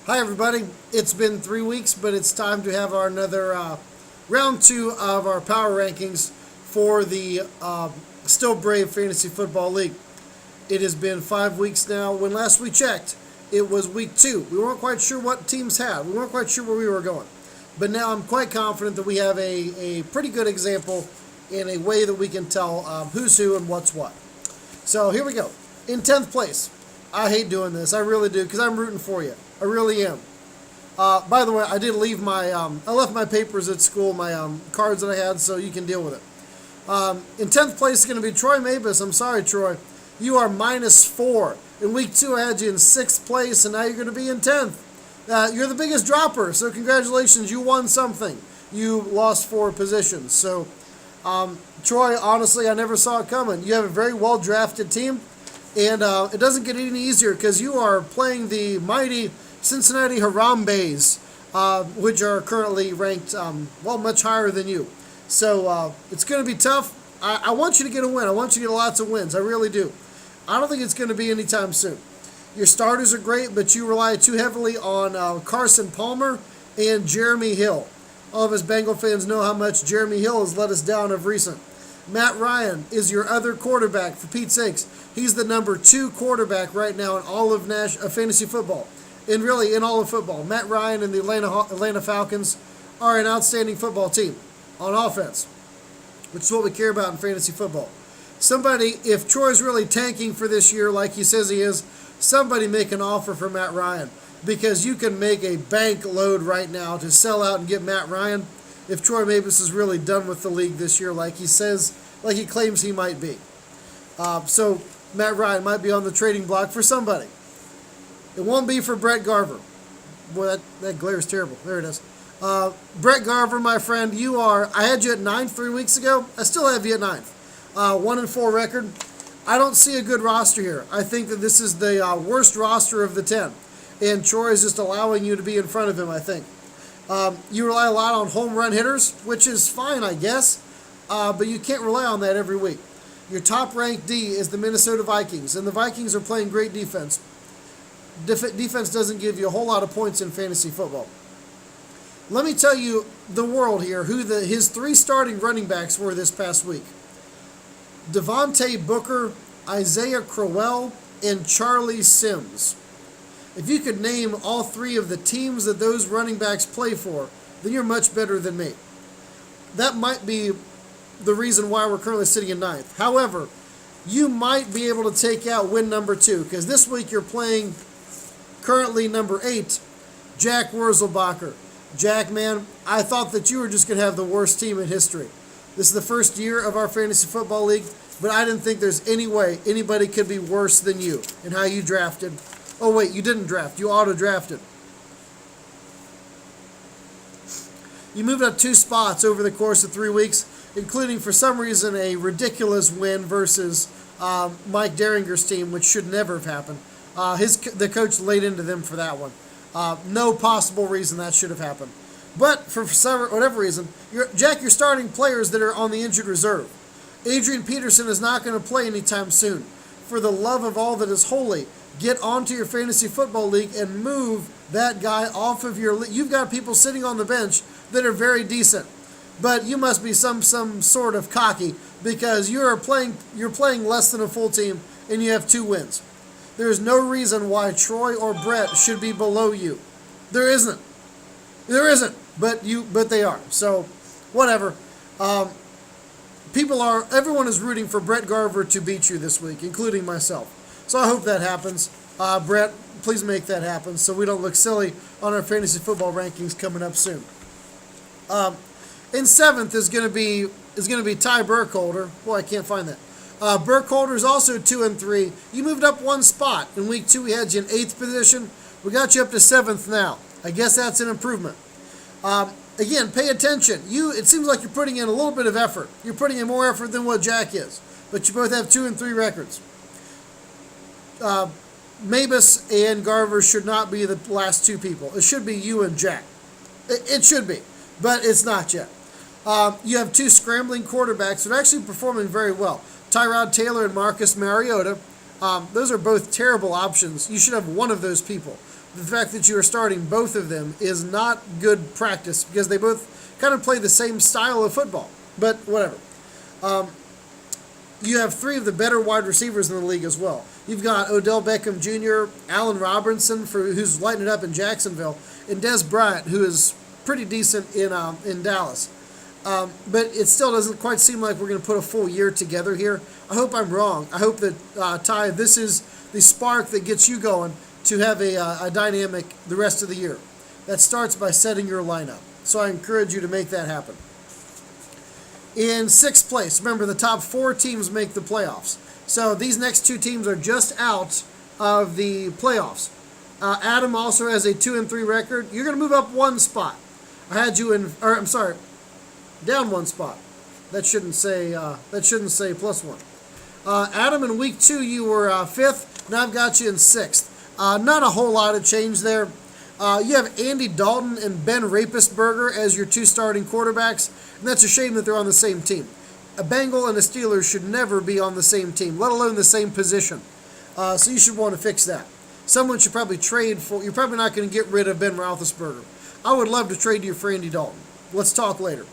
Hi, everybody. It's been 3 weeks, but it's time to have our another round two of our power rankings for the Still Brave Fantasy Football League. It has been 5 weeks now. When last we checked, it was week two. We weren't quite sure what teams had. We weren't quite sure where we were going. But now I'm quite confident that we have a pretty good example in a way that we can tell who's who and what's what. So here we go. In 10th place, I hate doing this. I really do because I'm rooting for you. I really am. By the way, I did leave I left my papers at school, my cards that I had, so you can deal with it. In 10th place is going to be Troy Mabus. I'm sorry, Troy. You are -4. In week two, I had you in 6th place, and now you're going to be in 10th. You're the biggest dropper, so congratulations. You won something. You lost 4 positions. So, Troy, honestly, I never saw it coming. You have a very well-drafted team, and it doesn't get any easier because you are playing the mighty Cincinnati Harambes, which are currently ranked, much higher than you. So it's going to be tough. I want you to get a win. I want you to get lots of wins. I really do. I don't think it's going to be anytime soon. Your starters are great, but you rely too heavily on Carson Palmer and Jeremy Hill. All of us Bengal fans know how much Jeremy Hill has let us down of recent. Matt Ryan is your other quarterback, for Pete's sakes. He's the number 2 quarterback right now in all of fantasy football. And really, in all of football. Matt Ryan and the Atlanta Falcons are an outstanding football team on offense, which is what we care about in fantasy football. Somebody, if Troy's really tanking for this year like he says he is, somebody make an offer for Matt Ryan, because you can make a bank load right now to sell out and get Matt Ryan if Troy Mabus is really done with the league this year like he says, like he claims he might be. So Matt Ryan might be on the trading block for somebody. It won't be for Brett Garver. Boy, that glare is terrible. There it is. Brett Garver, my friend, I had you at 9 3 weeks ago. I still have you at 9th. 1-4 record. I don't see a good roster here. I think that this is the worst roster of the 10. And Troy is just allowing you to be in front of him, I think. You rely a lot on home run hitters, which is fine, I guess. But you can't rely on that every week. Your top-ranked D is the Minnesota Vikings, and the Vikings are playing great defense. Defense doesn't give you a whole lot of points in fantasy football. Let me tell you the world here who his 3 starting running backs were this past week. Devontae Booker, Isaiah Crowell, and Charlie Sims. If you could name all 3 of the teams that those running backs play for, then you're much better than me. That might be the reason why we're currently sitting in 9th. However, you might be able to take out win number 2, because this week you're playing currently number 8, Jack Wurzelbacher. Jack, man, I thought that you were just going to have the worst team in history. This is the first year of our fantasy football league, but I didn't think there's any way anybody could be worse than you in how you drafted. Oh, wait, you didn't draft. You auto-drafted. You moved up 2 spots over the course of 3 weeks, including, for some reason, a ridiculous win versus Mike Deringer's team, which should never have happened. The coach laid into them for that one. No possible reason that should have happened. But for whatever reason, Jack, you're starting players that are on the injured reserve. Adrian Peterson is not going to play anytime soon. For the love of all that is holy, get onto your fantasy football league and move that guy off of your league. You've got people sitting on the bench that are very decent, but you must be some sort of cocky because you're playing less than a full team and you have 2 wins. There's no reason why Troy or Brett should be below you. There isn't. But they are. So, whatever. Everyone is rooting for Brett Garver to beat you this week, including myself. So I hope that happens. Brett, please make that happen so we don't look silly on our fantasy football rankings coming up soon. In 7th is going to be Ty Burkholder. Boy, I can't find that. Burkholder is also 2 and 3. You moved up 1 spot. In week 2, we had you in 8th position. We got you up to 7th now. I guess that's an improvement. Again, pay attention. It seems like you're putting in a little bit of effort. You're putting in more effort than what Jack is. But you both have 2 and 3 records. Mabus and Garver should not be the last 2 people. It should be you and Jack. It should be, but it's not yet. You have 2 scrambling quarterbacks that are actually performing very well. Tyrod Taylor and Marcus Mariota. Those are both terrible options. You should have one of those people. the fact that you are starting both of them is not good practice because they both kind of play the same style of football. But whatever. You have three of the better wide receivers in the league as well. You've got Odell Beckham Jr., Allen Robinson, who's lighting it up in Jacksonville, and Des Bryant, who is pretty decent in Dallas. But it still doesn't quite seem like we're going to put a full year together here. I hope I'm wrong. I hope that, Ty, this is the spark that gets you going to have a dynamic the rest of the year. That starts by setting your lineup. So I encourage you to make that happen. In sixth place, remember the top 4 teams make the playoffs. So these next 2 teams are just out of the playoffs. Adam also has a 2-3 record. You're going to move up 1 spot. I had you in, or I'm sorry, down 1 spot. That shouldn't say plus 1. Adam, in week 2 you were 5th. Now I've got you in 6th. Not a whole lot of change there. You have Andy Dalton and Ben Rapisberger as your 2 starting quarterbacks, and that's a shame that they're on the same team. A Bengal and a Steeler should never be on the same team, let alone the same position. So you should want to fix that. Someone should probably trade for. You're probably not going to get rid of Ben Roethlisberger. I would love to trade you for Andy Dalton. Let's talk later.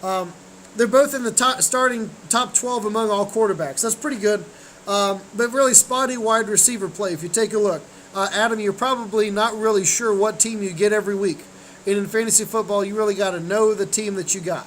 They're both in the starting top 12 among all quarterbacks. That's pretty good, but really spotty wide receiver play. If you take a look. Adam, you're probably not really sure what team you get every week. And in fantasy football, you really got to know the team that you got.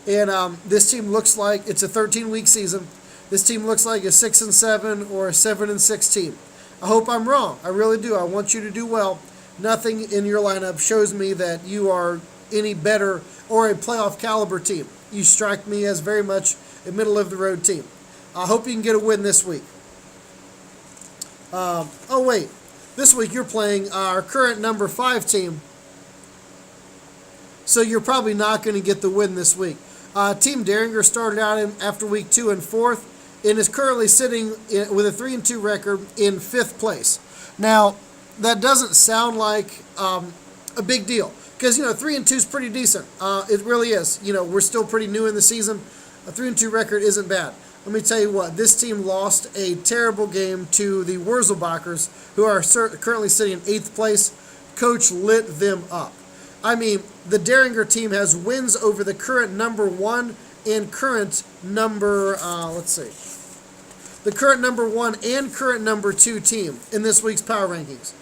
And this team looks like it's a 13-week season. This team looks like a 6-7 or a 7-6 team. I hope I'm wrong. I really do. I want you to do well. Nothing in your lineup shows me that you are any better or a playoff caliber team. You strike me as very much a middle-of-the-road team. I hope you can get a win this week. Wait. This week you're playing our current number 5 team, so you're probably not going to get the win this week. Team Derringer started out after week 2 and 4th and is currently sitting with a 3-2 record in 5th place. Now, that doesn't sound like a big deal because 3-2 is pretty decent. It really is. We're still pretty new in the season. A 3-2 record isn't bad. Let me tell you what, this team lost a terrible game to the Wurzelbachers, who are currently sitting in 8th place. Coach lit them up. I mean, the Derringer team has wins over the current number 1 and current number, the current number 1 and current number 2 team in this week's power rankings.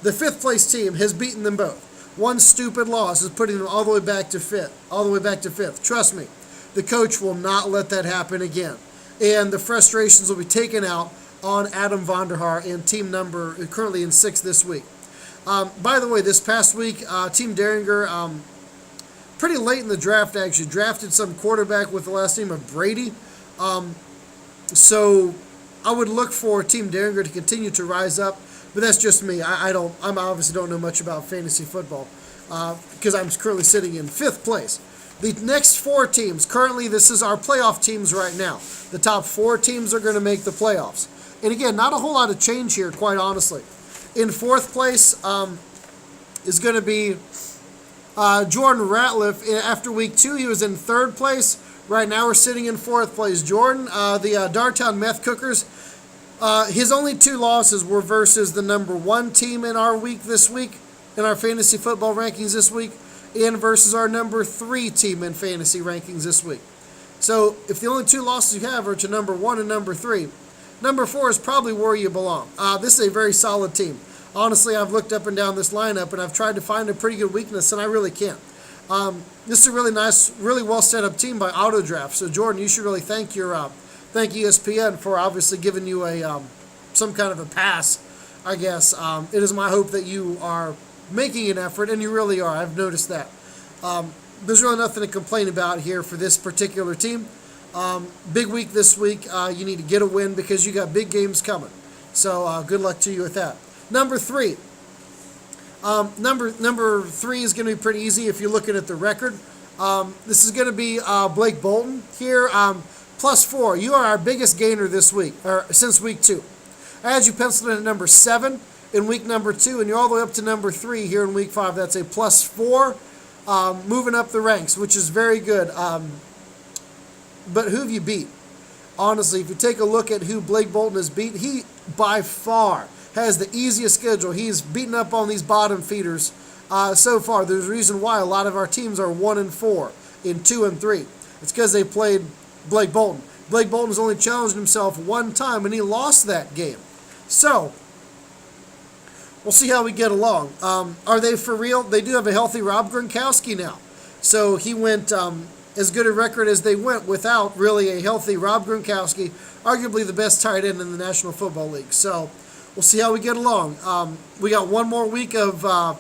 The 5th place team has beaten them both. One stupid loss is putting them all the way back to 5th. Trust me, the coach will not let that happen again. And the frustrations will be taken out on Adam Vonderhaar and team number currently in 6th this week. By the way, this past week, Team Derringer, pretty late in the draft actually, drafted some quarterback with the last name of Brady. So I would look for Team Derringer to continue to rise up, but that's just me. I obviously don't know much about fantasy football because I'm currently sitting in 5th place. The next 4 teams, currently this is our playoff teams right now. The top 4 teams are going to make the playoffs. And again, not a whole lot of change here, quite honestly. In 4th place is going to be Jordan Ratliff. After week 2, he was in 3rd place. Right now we're sitting in 4th place. Jordan, the Dartown Meth Cookers, his only 2 losses were versus the number 1 team in our week this week, in our fantasy football rankings this week, and versus our number 3 team in fantasy rankings this week. So if the only 2 losses you have are to number 1 and number 3, number 4 is probably where you belong. This is a very solid team. Honestly, I've looked up and down this lineup, and I've tried to find a pretty good weakness, and I really can't. This is a really nice, really well set up team by AutoDraft. So Jordan, you should really thank ESPN for obviously giving you some kind of a pass, I guess. It is my hope that you are making an effort, and you really are. I've noticed that. There's really nothing to complain about here for this particular team. Big week this week. You need to get a win because you got big games coming. So good luck to you with that. Number 3. Number 3 is going to be pretty easy if you're looking at the record. This is going to be Blake Bolton here. +4. You are our biggest gainer this week, or since week 2. I had you penciled in at number 7 in week number 2, and you're all the way up to number 3 here in week 5. That's a +4, moving up the ranks, which is very good. But who have you beat? Honestly, if you take a look at who Blake Bolton has beat, he by far has the easiest schedule. He's beaten up on these bottom feeders so far. There's a reason why a lot of our teams are 1-4 in 2-3. It's because they played Blake Bolton. Blake Bolton has only challenged himself one time, and he lost that game. So, we'll see how we get along. Are they for real? They do have a healthy Rob Gronkowski now. So he went as good a record as they went without really a healthy Rob Gronkowski, arguably the best tight end in the National Football League. So we'll see how we get along. We got one more week of, I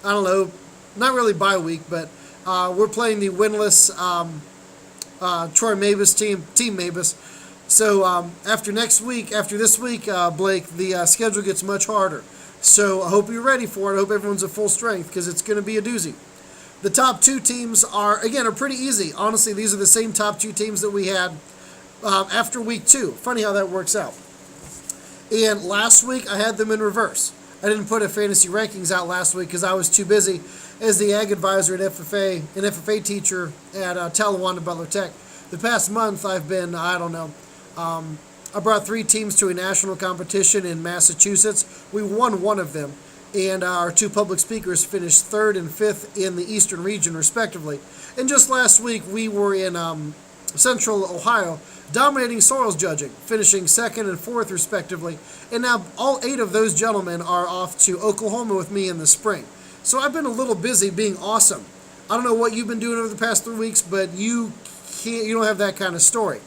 don't know, not really bye week, but we're playing the winless Troy Mavis Team Mavis. So after this week, Blake, the schedule gets much harder. So I hope you're ready for it. I hope everyone's at full strength because it's going to be a doozy. The top two teams are pretty easy. Honestly, these are the same top two teams that we had after week 2. Funny how that works out. And last week, I had them in reverse. I didn't put a fantasy rankings out last week because I was too busy as the ag advisor at FFA, an FFA teacher at Talawanda Butler Tech. The past month, I've been, I brought 3 teams to a national competition in Massachusetts. We won one of them, and our 2 public speakers finished 3rd and 5th in the Eastern region, respectively. And just last week, we were in Central Ohio, dominating soils judging, finishing 2nd and 4th, respectively. And now all 8 of those gentlemen are off to Oklahoma with me in the spring. So I've been a little busy being awesome. I don't know what you've been doing over the past 3 weeks, but you don't have that kind of story.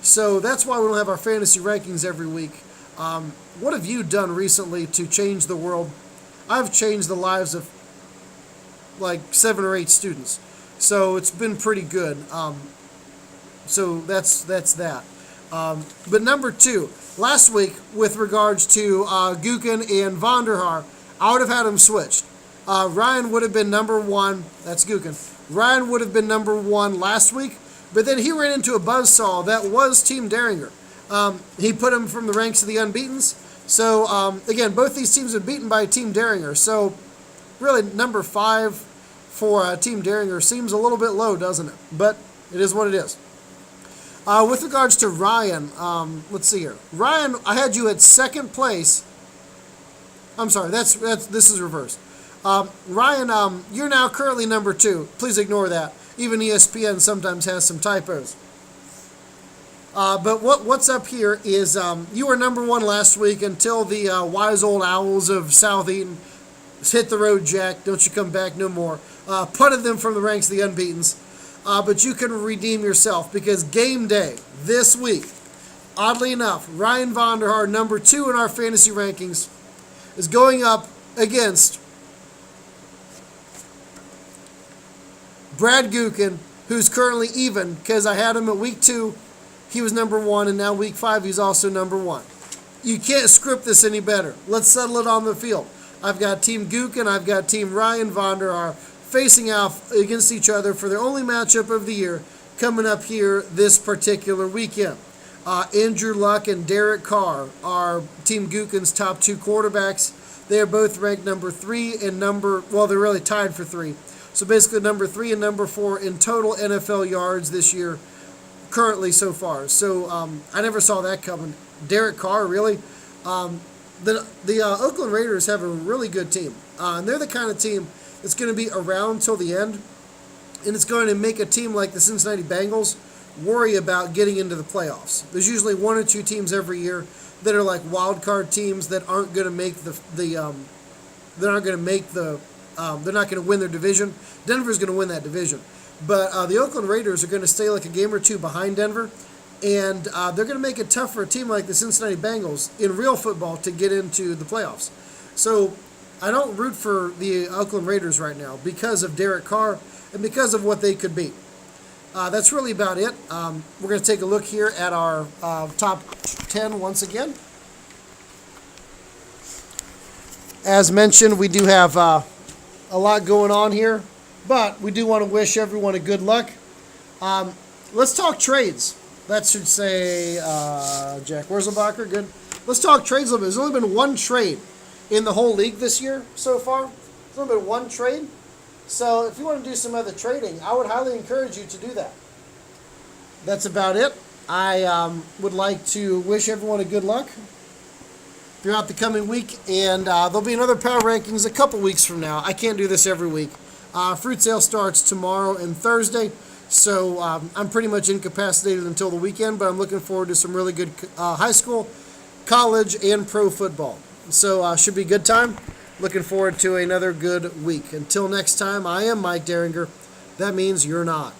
So that's why we don't have our fantasy rankings every week. What have you done recently to change the world? I've changed the lives of like 7 or 8 students. So it's been pretty good. So that's that. But number 2, last week with regards to Gukin and Vonderhaar, I would have had them switched. Ryan would have been number 1. That's Gukin. Ryan would have been number 1 last week. But then he ran into a buzzsaw that was Team Derringer. He put him from the ranks of the unbeatens. So, again, both these teams are beaten by Team Derringer. So, really, number 5 for Team Derringer seems a little bit low, doesn't it? But it is what it is. With regards to Ryan, let's see here. Ryan, I had you at 2nd place. I'm sorry, this is reversed. Ryan, you're now currently number 2. Please ignore that. Even ESPN sometimes has some typos. But what's up here is you were number 1 last week until the wise old owls of South Eaton hit the road, Jack. Don't you come back no more. Punted them from the ranks of the unbeatens. But you can redeem yourself because game day this week, oddly enough, Ryan Vonderhaar, number 2 in our fantasy rankings, is going up against Brad Gukin, who's currently even because I had him at week 2. He was number 1, and now week 5 he's also number 1. You can't script this any better. Let's settle it on the field. I've got Team Gukin, I've got Team Ryan Vonderhaar facing off against each other for their only matchup of the year coming up here this particular weekend. Andrew Luck and Derek Carr are Team Gukin's top 2 quarterbacks. They are both ranked number 3 and they're really tied for 3. So basically number 3 and number 4 in total NFL yards this year, currently so far. So I never saw that coming. Derek Carr, really? The Oakland Raiders have a really good team. And they're the kind of team that's going to be around till the end. And it's going to make a team like the Cincinnati Bengals worry about getting into the playoffs. There's usually 1 or 2 teams every year that are like wild card teams that aren't going to make they're not going to win their division. Denver's going to win that division. But the Oakland Raiders are going to stay like a game or 2 behind Denver. And they're going to make it tough for a team like the Cincinnati Bengals in real football to get into the playoffs. So I don't root for the Oakland Raiders right now because of Derek Carr and because of what they could be. That's really about it. We're going to take a look here at our top 10 once again. As mentioned, we do have a lot going on here, but we do want to wish everyone a good luck. Let's talk trades. That should say Jack Wurzelbacher. Good. Let's talk trades a little bit. There's only been 1 trade in the whole league this year so far. There's only been 1 trade. So if you want to do some other trading, I would highly encourage you to do that. That's about it. I would like to wish everyone a good luck. throughout the coming week, and there'll be another Power Rankings a couple weeks from now. I can't do this every week. Fruit sale starts tomorrow and Thursday, so I'm pretty much incapacitated until the weekend, but I'm looking forward to some really good high school, college, and pro football. So should be a good time. Looking forward to another good week. Until next time, I am Mike Derringer. That means you're not.